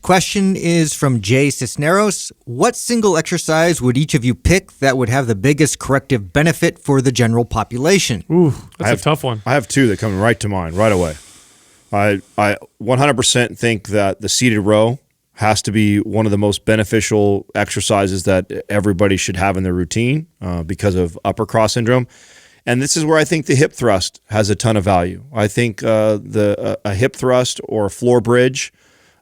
question is from Jay Cisneros. What single exercise would each of you pick that would have the biggest corrective benefit for the general population? Ooh, that's a tough one. I have two that come right to mind right away. I 100% think that the seated row has to be one of the most beneficial exercises that everybody should have in their routine because of upper cross syndrome. And this is where I think the hip thrust has a ton of value. I think a hip thrust or a floor bridge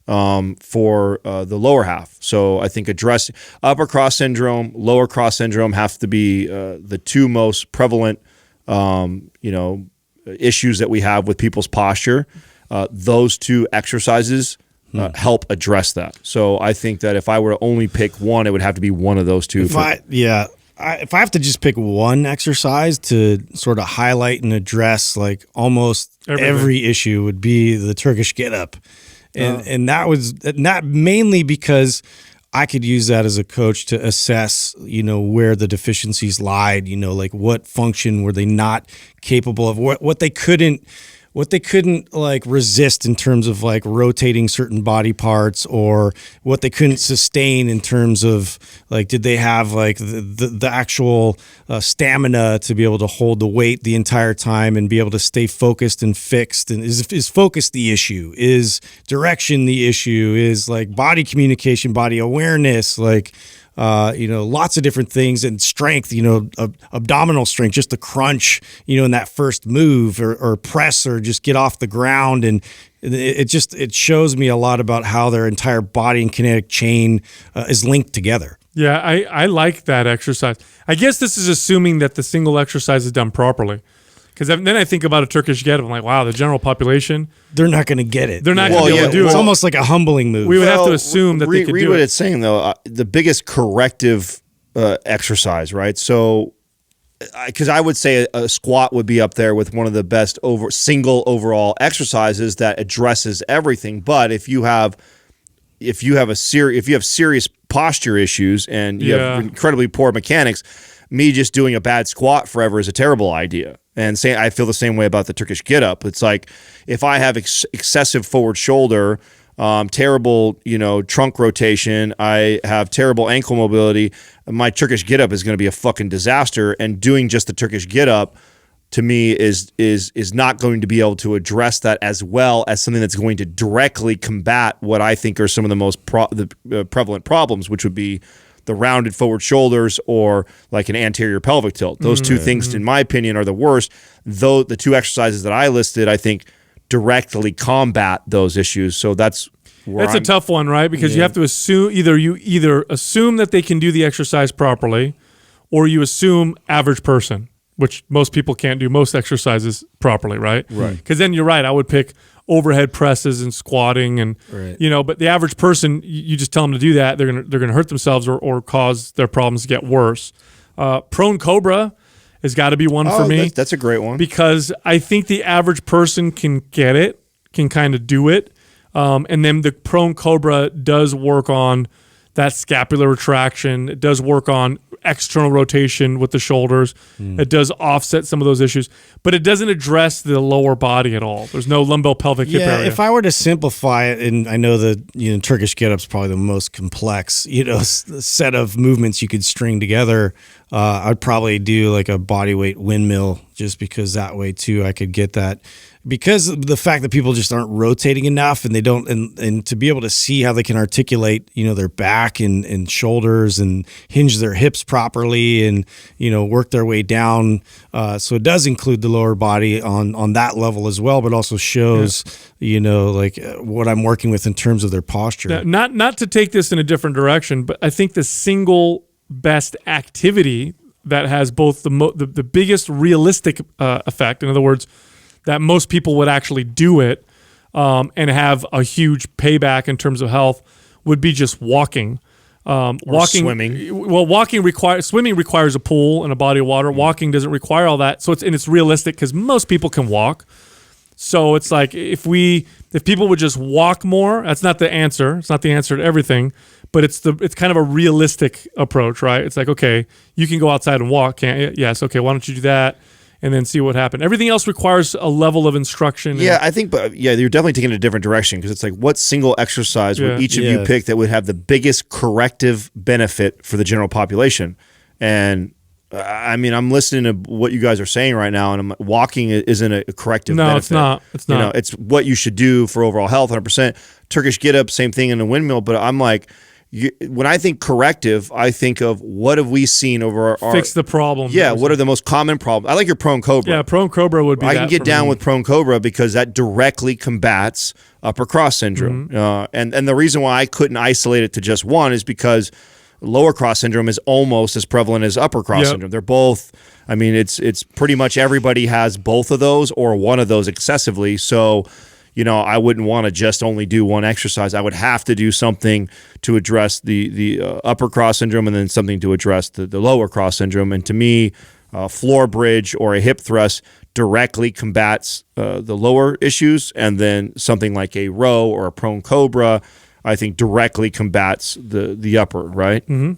for the lower half. So I think address upper cross syndrome, lower cross syndrome have to be the two most prevalent, issues that we have with people's posture. Those two exercises help address that. So I think that if I were to only pick one, it would have to be one of those two. If I have to just pick one exercise to sort of highlight and address like almost every issue, would be the Turkish get up. And that was not mainly because I could use that as a coach to assess, where the deficiencies lied, like what function were they not capable of, what they couldn't like resist in terms of like rotating certain body parts, or what they couldn't sustain in terms of like, did they have like the actual stamina to be able to hold the weight the entire time and be able to stay focused and fixed? And is focus the issue? Is direction the issue? Is like body communication, body awareness, like lots of different things, and strength, abdominal strength, just the crunch, in that first move or press or just get off the ground. And it shows me a lot about how their entire body and kinetic chain is linked together. Yeah, I like that exercise. I guess this is assuming that the single exercise is done properly. Because then I think about a Turkish get up. I'm like, wow, the general population, they're not going to get it. They're not going to be able to do it. It's almost like a humbling move. We would have to assume that they could do it. Read what it's saying, though. The biggest corrective exercise, right? So, because I would say a squat would be up there with one of the best single overall exercises that addresses everything. But if you have serious posture issues and you have incredibly poor mechanics, me just doing a bad squat forever is a terrible idea. And I feel the same way about the Turkish get up. It's like if I have excessive forward shoulder, terrible, trunk rotation, I have terrible ankle mobility, my Turkish get up is going to be a fucking disaster. And doing just the Turkish get up to me is not going to be able to address that as well as something that's going to directly combat what I think are some of the most prevalent problems, which would be the rounded forward shoulders or like an anterior pelvic tilt. Those two things, in my opinion, are the worst. Though the two exercises that I listed, I think, directly combat those issues. So that's a tough one, right? Because you have to assume either assume that they can do the exercise properly, or you assume average person, which most people can't do most exercises properly, right? Right. Because then you're right. I would pick overhead presses and squatting, and but the average person, you just tell them to do that, they're gonna hurt themselves or cause their problems to get worse. Prone cobra has got to be one for me. That's a great one, because I think the average person can get it, can kind of do it, and then the prone cobra does work on that scapular retraction. It does work on external rotation with the shoulders. It does offset some of those issues, but it doesn't address the lower body at all. There's no lumbopelvic hip area. If I were to simplify it, and I know that Turkish get up's probably the most complex set of movements you could string together, I'd probably do like a body weight windmill, just because that way too I could get that. Because of the fact that people just aren't rotating enough, and they don't, and to be able to see how they can articulate, their back and shoulders and hinge their hips properly, and work their way down. So it does include the lower body on that level as well, but also shows like what I'm working with in terms of their posture. Now, not to take this in a different direction, but I think the single best activity that has both the biggest realistic effect, in other words, that most people would actually do it and have a huge payback in terms of health, would be just walking. Swimming. Well, swimming requires a pool and a body of water. Walking doesn't require all that. So it's realistic because most people can walk. So it's like if people would just walk more, that's not the answer. It's not the answer to everything, but it's kind of a realistic approach, right? It's like, okay, you can go outside and walk, can't you? Yes, okay, why don't you do that? and then see what happened. Everything else requires a level of instruction. Yeah, I think, but yeah, you're definitely taking a different direction because it's like, what single exercise would each of you pick that would have the biggest corrective benefit for the general population? And I mean, I'm listening to what you guys are saying right now, and I'm walking isn't a corrective benefit. It's not. It's not. You know, it's what you should do for overall health, 100%. Turkish get up, same thing in the windmill. But I'm like, when I think corrective, I think of what have we seen over our fix the problem. Yeah, what are the most common problems? I like your prone cobra. Yeah, prone cobra would be. I can get down with prone cobra because that directly combats upper cross syndrome. And the reason why I couldn't isolate it to just one is because lower cross syndrome is almost as prevalent as upper cross syndrome. They're both. I mean, it's pretty much everybody has both of those or one of those excessively. So, you know, I wouldn't want to just only do one exercise. I would have to do something to address the upper cross syndrome and then something to address the lower cross syndrome. And to me, floor bridge or a hip thrust directly combats the lower issues, and then something like a row or a prone cobra, I think directly combats the upper, right? Mm-hmm.